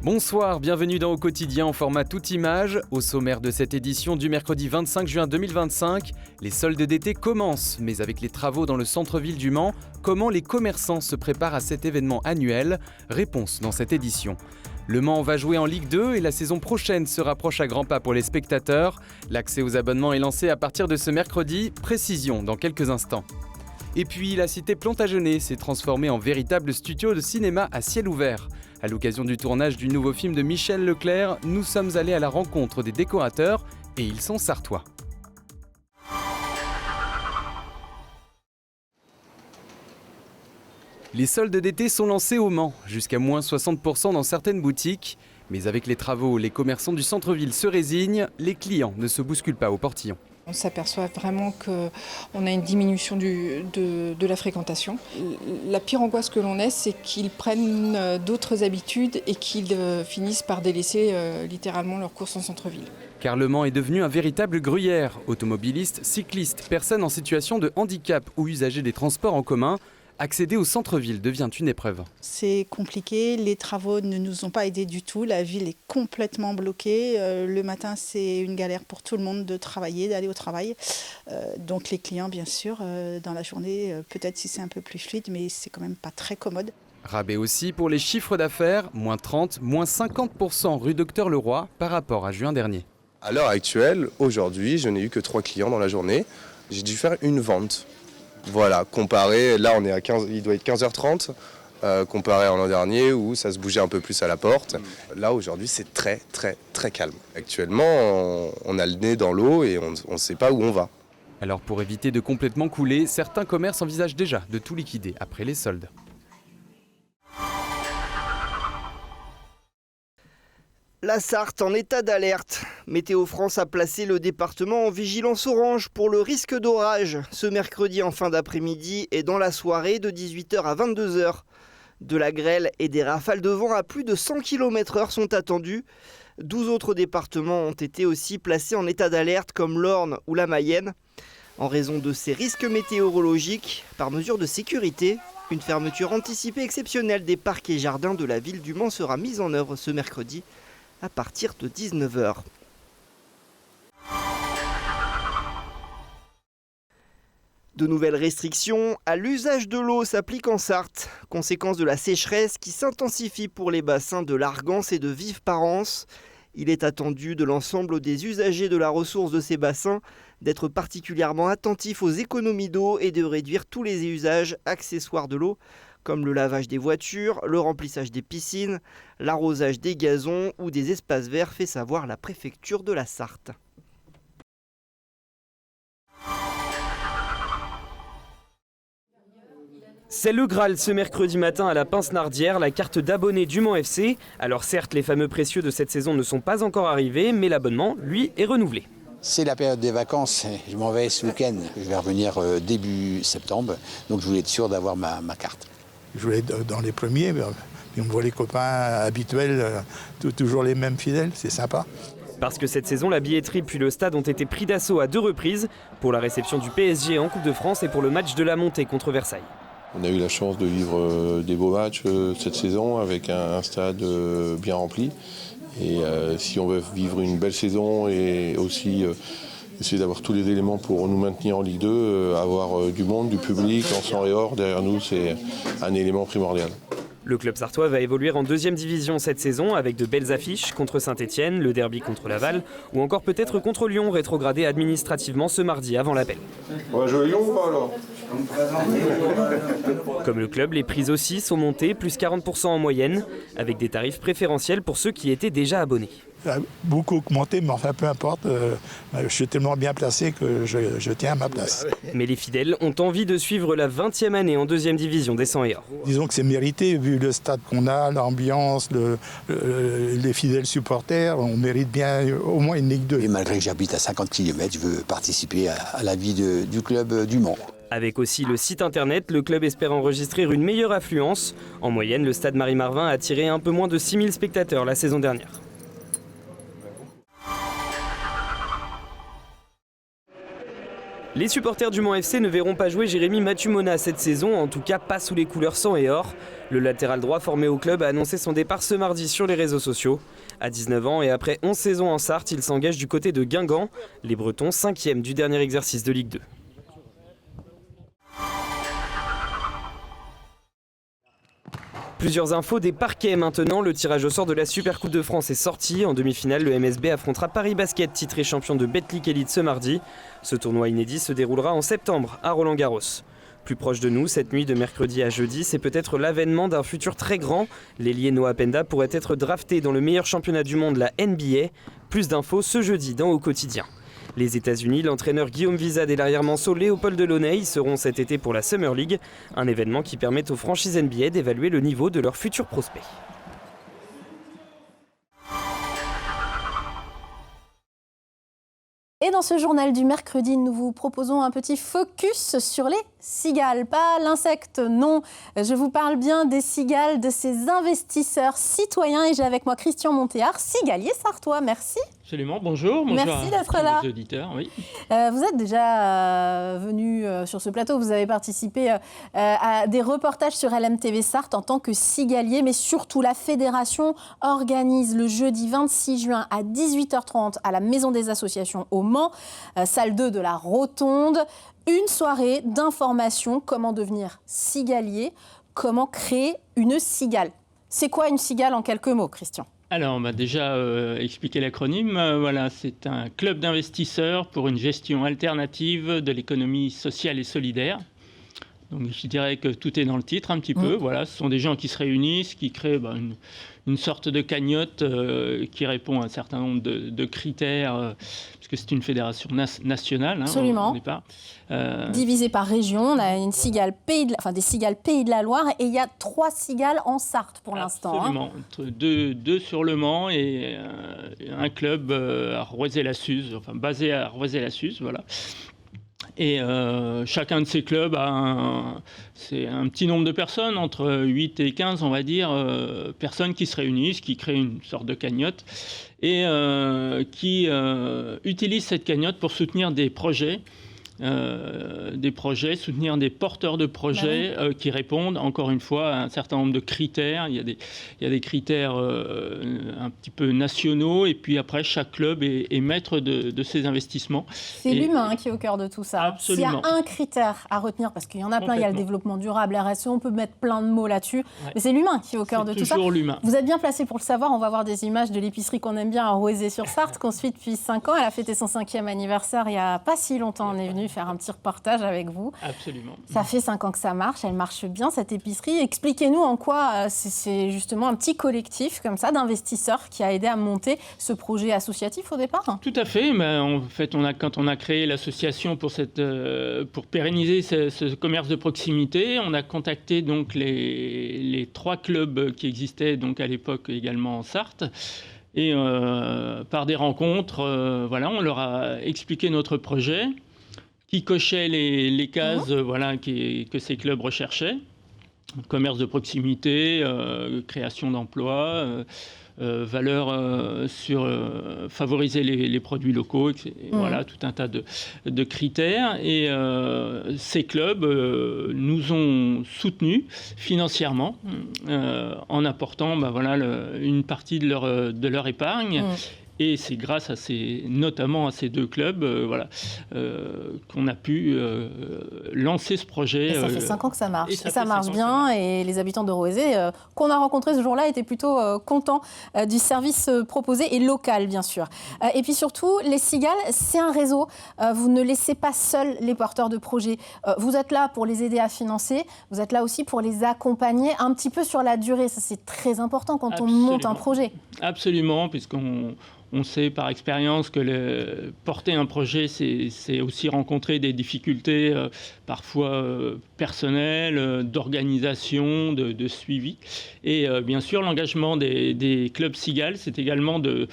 Bonsoir, bienvenue dans Au Quotidien en format toute image. Au sommaire de cette édition du mercredi 25 juin 2025, les soldes d'été commencent. Mais avec les travaux dans le centre-ville du Mans, comment les commerçants se préparent à cet événement annuel? Réponse dans cette édition. Le Mans va jouer en Ligue 2 et la saison prochaine se rapproche à grands pas pour les spectateurs. L'accès aux abonnements est lancé à partir de ce mercredi. Précision dans quelques instants. Et puis, la cité Plantagenet s'est transformée en véritable studio de cinéma à ciel ouvert. À l'occasion du tournage du nouveau film de Michel Leclerc, nous sommes allés à la rencontre des décorateurs et ils sont sartois. Les soldes d'été sont lancés au Mans, jusqu'à moins 60% dans certaines boutiques. Mais avec les travaux, les commerçants du centre-ville se résignent, les clients ne se bousculent pas au portillon. On s'aperçoit vraiment qu'on a une diminution de la fréquentation. La pire angoisse que l'on ait, c'est qu'ils prennent d'autres habitudes et qu'ils finissent par délaisser littéralement leurs courses en centre-ville. Car le Mans est devenu un véritable gruyère. Automobilistes, cyclistes, personnes en situation de handicap ou usagers des transports en commun, accéder au centre-ville devient une épreuve. C'est compliqué, les travaux ne nous ont pas aidés du tout, la ville est complètement bloquée. Le matin, c'est une galère pour tout le monde de travailler, d'aller au travail. Donc les clients, bien sûr, dans la journée, peut-être si c'est un peu plus fluide, mais c'est quand même pas très commode. Rabais aussi pour les chiffres d'affaires, moins 30, moins 50% rue Docteur Leroy par rapport à juin dernier. À l'heure actuelle, aujourd'hui, je n'ai eu que 3 clients dans la journée. J'ai dû faire une vente. Voilà, comparé, là on est à 15, il doit être 15h30, comparé à l'an dernier où ça se bougeait un peu plus à la porte. Là aujourd'hui c'est très calme. Actuellement on a le nez dans l'eau et on ne sait pas où on va. Alors pour éviter de complètement couler, certains commerces envisagent déjà de tout liquider après les soldes. La Sarthe en état d'alerte. Météo France a placé le département en vigilance orange pour le risque d'orage ce mercredi en fin d'après-midi et dans la soirée de 18h à 22h. De la grêle et des rafales de vent à plus de 100 km/h sont attendues. 12 autres départements ont été aussi placés en état d'alerte comme l'Orne ou la Mayenne. En raison de ces risques météorologiques, par mesure de sécurité, une fermeture anticipée exceptionnelle des parcs et jardins de la ville du Mans sera mise en œuvre ce mercredi à partir de 19h. De nouvelles restrictions à l'usage de l'eau s'appliquent en Sarthe, conséquence de la sécheresse qui s'intensifie pour les bassins de l'Argance et de Vive-Parence. Il est attendu de l'ensemble des usagers de la ressource de ces bassins d'être particulièrement attentifs aux économies d'eau et de réduire tous les usages accessoires de l'eau, comme le lavage des voitures, le remplissage des piscines, l'arrosage des gazons ou des espaces verts, fait savoir la préfecture de la Sarthe. C'est le Graal ce mercredi matin à la Pince-Nardière, la carte d'abonnés du Mans FC. Alors certes, les fameux précieux de cette saison ne sont pas encore arrivés, mais l'abonnement, lui, est renouvelé. C'est la période des vacances, je m'en vais ce week-end. Je vais revenir début septembre, donc je voulais être sûr d'avoir ma carte. Je voulais être dans les premiers, puis on voit les copains habituels, toujours les mêmes fidèles, c'est sympa. Parce que cette saison, la billetterie puis le stade ont été pris d'assaut à 2 reprises, pour la réception du PSG en Coupe de France et pour le match de la montée contre Versailles. On a eu la chance de vivre des beaux matchs cette saison avec un stade bien rempli. Et si on veut vivre une belle saison et aussi essayer d'avoir tous les éléments pour nous maintenir en Ligue 2, avoir du monde, du public, en sang et or derrière nous, c'est un élément primordial. Le club sartois va évoluer en 2e division cette saison avec de belles affiches contre Saint-Etienne, le derby contre Laval ou encore peut-être contre Lyon, rétrogradé administrativement ce mardi avant l'appel. On va jouer Lyon ou pas alors ? Comme le club, les prix aussi sont montés, plus 40% en moyenne, avec des tarifs préférentiels pour ceux qui étaient déjà abonnés. Ça a beaucoup augmenté, mais enfin peu importe, je suis tellement bien placé que je tiens à ma place. Mais les fidèles ont envie de suivre la 20e année en 2e division des 100 et or. Disons que c'est mérité, vu le stade qu'on a, l'ambiance, les fidèles supporters, on mérite bien au moins une Ligue 2. Et malgré que j'habite à 50 km, je veux participer à la vie du club du Mans. Avec aussi le site internet, le club espère enregistrer une meilleure affluence. En moyenne, le stade Marie-Marvin a attiré un peu moins de 6000 spectateurs la saison dernière. Les supporters du Mans FC ne verront pas jouer Jérémy Matumona cette saison, en tout cas pas sous les couleurs sang et or. Le latéral droit formé au club a annoncé son départ ce mardi sur les réseaux sociaux. À 19 ans et après 11 saisons en Sarthe, il s'engage du côté de Guingamp. Les Bretons, 5e du dernier exercice de Ligue 2. Plusieurs infos des parquets maintenant. Le tirage au sort de la Supercoupe de France est sorti. En demi-finale, le MSB affrontera Paris Basket, titré champion de Betclic Elite ce mardi. Ce tournoi inédit se déroulera en septembre à Roland-Garros. Plus proche de nous, cette nuit de mercredi à jeudi, c'est peut-être l'avènement d'un futur très grand. L'ailier Noah Penda pourrait être drafté dans le meilleur championnat du monde, la NBA. Plus d'infos ce jeudi dans Au Quotidien. Les États-Unis, l'entraîneur Guillaume Vizade et l'arrière-manceau Léopold Delaunay seront cet été pour la Summer League, un événement qui permet aux franchises NBA d'évaluer le niveau de leurs futurs prospects. Et dans ce journal du mercredi, nous vous proposons un petit focus sur les cigales. Pas l'insecte, non. Je vous parle bien des cigales, de ces investisseurs citoyens. Et j'ai avec moi Christian Montéard, cigalier sartois. Merci. Absolument, bonjour. Merci d'être là. Les auditeurs, oui. Vous êtes déjà venu sur ce plateau, vous avez participé à des reportages sur LMTV Sarthe en tant que cigalier, mais surtout la fédération organise le jeudi 26 juin à 18h30 à la Maison des Associations au Mans, salle 2 de la Rotonde, une soirée d'information, comment devenir cigalier, comment créer une cigale. C'est quoi une cigale en quelques mots, Christian ? Alors, on va déjà expliquer l'acronyme. Voilà, c'est un club d'investisseurs pour une gestion alternative de l'économie sociale et solidaire. Donc, je dirais que tout est dans le titre un petit peu. Voilà, ce sont des gens qui se réunissent, qui créent une sorte de cagnotte qui répond à un certain nombre de critères, puisque c'est une fédération nationale. Absolument. Au départ. Divisée par région, on a une cigale des cigales Pays de la Loire et il y a 3 cigales en Sarthe pour l'instant. Absolument. Deux sur le Mans et un club à Roisey-la-Suze, basé à Roisey-la-Suze, voilà. Et chacun de ces clubs a c'est un petit nombre de personnes, entre 8 et 15, on va dire, personnes qui se réunissent, qui créent une sorte de cagnotte et qui utilisent cette cagnotte pour soutenir des projets, soutenir des porteurs de projets qui répondent, encore une fois, à un certain nombre de critères. Il y a des critères un petit peu nationaux, et puis après, chaque club est maître de ses investissements. C'est l'humain qui est au cœur de tout ça. Absolument. S'il y a un critère à retenir, parce qu'il y en a plein, il y a le développement durable, RSE, on peut mettre plein de mots là-dessus, mais c'est l'humain qui est au cœur de tout ça. C'est toujours l'humain. Vous êtes bien placé pour le savoir, on va voir des images de l'épicerie qu'on aime bien à Roisey-sur-Sarthe, qu'on suit depuis 5 ans. Elle a fêté son 5e anniversaire il n'y a pas si longtemps, on est venu faire un petit reportage avec vous. Absolument. Ça fait 5 ans que ça marche, elle marche bien cette épicerie. Expliquez-nous en quoi c'est justement un petit collectif comme ça d'investisseurs qui a aidé à monter ce projet associatif au départ. Tout à fait. Mais en fait, quand on a créé l'association pour pérenniser ce commerce de proximité, on a contacté donc les 3 clubs qui existaient donc à l'époque également en Sarthe. Et par des rencontres, on leur a expliqué notre projet, qui cochait les cases que ces clubs recherchaient. Commerce de proximité, création d'emplois, valeur sur favoriser les produits locaux, voilà, tout un tas de critères. Et ces clubs nous ont soutenus financièrement en apportant une partie de leur épargne. Et c'est grâce notamment à ces 2 clubs qu'on a pu lancer ce projet. Et ça fait 5 ans que ça marche. Et ça marche bien. Et les habitants de Roisey qu'on a rencontrés ce jour-là étaient plutôt contents du service proposé et local, bien sûr. Et puis surtout, les cigales, c'est un réseau. Vous ne laissez pas seuls les porteurs de projets. Vous êtes là pour les aider à financer. Vous êtes là aussi pour les accompagner un petit peu sur la durée. Ça, c'est très important quand on monte un projet. Absolument, puisqu'on sait par expérience que porter un projet, c'est aussi rencontrer des difficultés parfois personnelles, d'organisation, de suivi. Et bien sûr, l'engagement des clubs cigales, c'est également de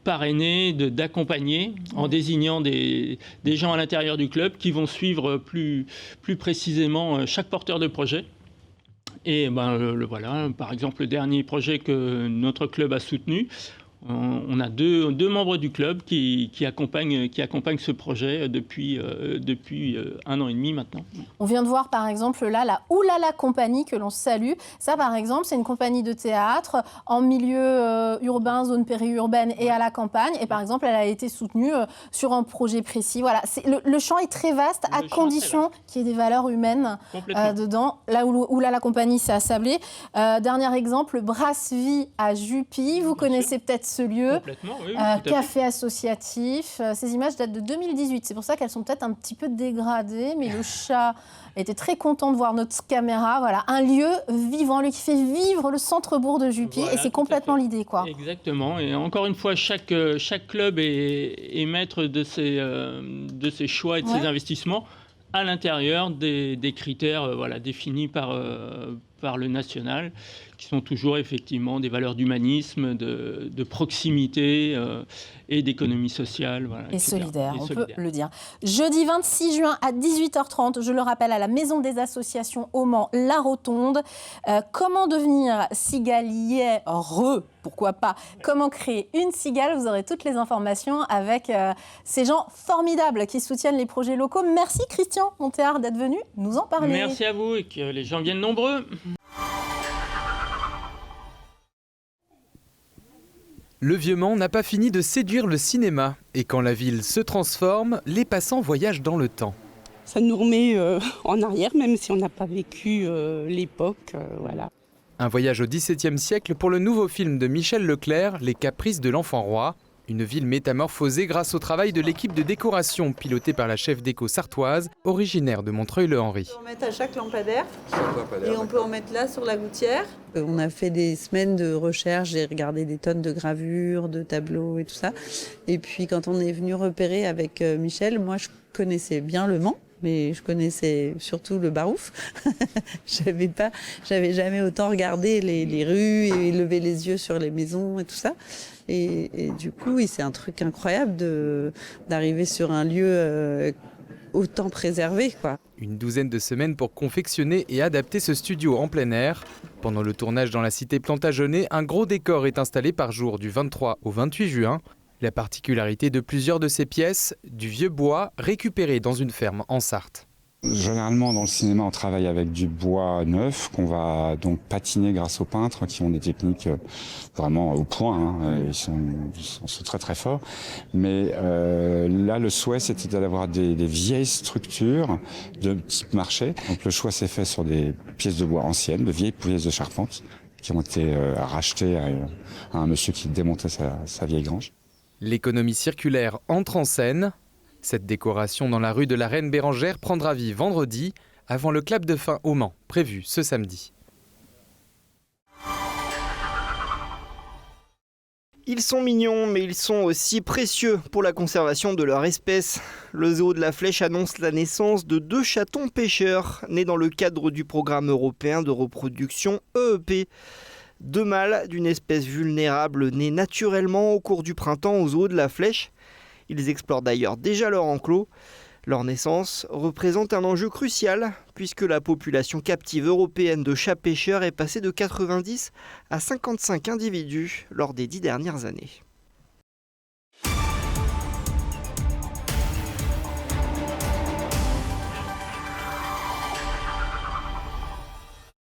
parrainer, d'accompagner en désignant des gens à l'intérieur du club qui vont suivre plus précisément chaque porteur de projet. Et par exemple, le dernier projet que notre club a soutenu, On a deux membres du club qui accompagnent ce projet depuis 1 an et demi maintenant. On vient de voir par exemple là la Oulala Compagnie que l'on salue. Ça par exemple c'est une compagnie de théâtre en milieu urbain, zone périurbaine et à la campagne. Et par exemple elle a été soutenue sur un projet précis. Voilà, le champ est très vaste à condition qu'il y ait des valeurs humaines dedans. Là Oulala Compagnie c'est à Sablé. Dernier exemple, Brasse-Vie à Jupy. Vous connaissez peut-être ce lieu. Complètement, oui, café associatif. Ces images datent de 2018. C'est pour ça qu'elles sont peut-être un petit peu dégradées, mais le chat était très content de voir notre caméra. Voilà, un lieu vivant, lui qui fait vivre le centre-bourg de Jupy, voilà, et c'est complètement l'idée, quoi. Exactement. Et encore une fois, chaque club est maître de ses choix et de ses investissements à l'intérieur des critères définis par le national, qui sont toujours effectivement des valeurs d'humanisme, de proximité et d'économie sociale. Voilà, et solidaire, on peut le dire. Jeudi 26 juin à 18h30, je le rappelle, à la Maison des Associations au Mans, La Rotonde. Comment devenir cigalier pourquoi pas? Comment créer une cigale? Vous aurez toutes les informations avec ces gens formidables qui soutiennent les projets locaux. Merci Christian Montéard d'être venu nous en parler. Merci à vous et que les gens viennent nombreux. Le Vieux-Mans n'a pas fini de séduire le cinéma. Et quand la ville se transforme, les passants voyagent dans le temps. Ça nous remet en arrière, même si on n'a pas vécu l'époque. Voilà. Un voyage au XVIIe siècle pour le nouveau film de Michel Leclerc, Les Caprices de l'Enfant Roi. Une ville métamorphosée grâce au travail de l'équipe de décoration pilotée par la chef déco sartoise, originaire de Montreuil-le-Henri. On peut en mettre à chaque lampadaire et on peut en mettre là sur la gouttière. On a fait des semaines de recherche, j'ai regardé des tonnes de gravures, de tableaux et tout ça. Et puis quand on est venu repérer avec Michel, moi je connaissais bien le Mans. Mais je connaissais surtout le Barouf. J'avais jamais autant regardé les rues et levé les yeux sur les maisons et tout ça. Et du coup, oui, c'est un truc incroyable d'arriver sur un lieu autant préservé, quoi. Une douzaine de semaines pour confectionner et adapter ce studio en plein air. Pendant le tournage dans la cité Plantagenet, un gros décor est installé par jour du 23 au 28 juin. La particularité de plusieurs de ces pièces, du vieux bois récupéré dans une ferme en Sarthe. Généralement, dans le cinéma, on travaille avec du bois neuf qu'on va donc patiner grâce aux peintres qui ont des techniques vraiment au point. Ils sont très très forts. Mais là, le souhait, c'était d'avoir des vieilles structures de type marché. Donc le choix s'est fait sur des pièces de bois anciennes, de vieilles pièces de charpente qui ont été rachetées à un monsieur qui démontait sa vieille grange. L'économie circulaire entre en scène. Cette décoration dans la rue de la Reine Bérengère prendra vie vendredi, avant le clap de fin au Mans, prévu ce samedi. Ils sont mignons, mais ils sont aussi précieux pour la conservation de leur espèce. Le zoo de la Flèche annonce la naissance de 2 chatons pêcheurs, nés dans le cadre du programme européen de reproduction EEP. 2 mâles d'une espèce vulnérable nés naturellement au cours du printemps au zoo de la Flèche. Ils explorent d'ailleurs déjà leur enclos. Leur naissance représente un enjeu crucial puisque la population captive européenne de chats pêcheurs est passée de 90 à 55 individus lors des 10 dernières années.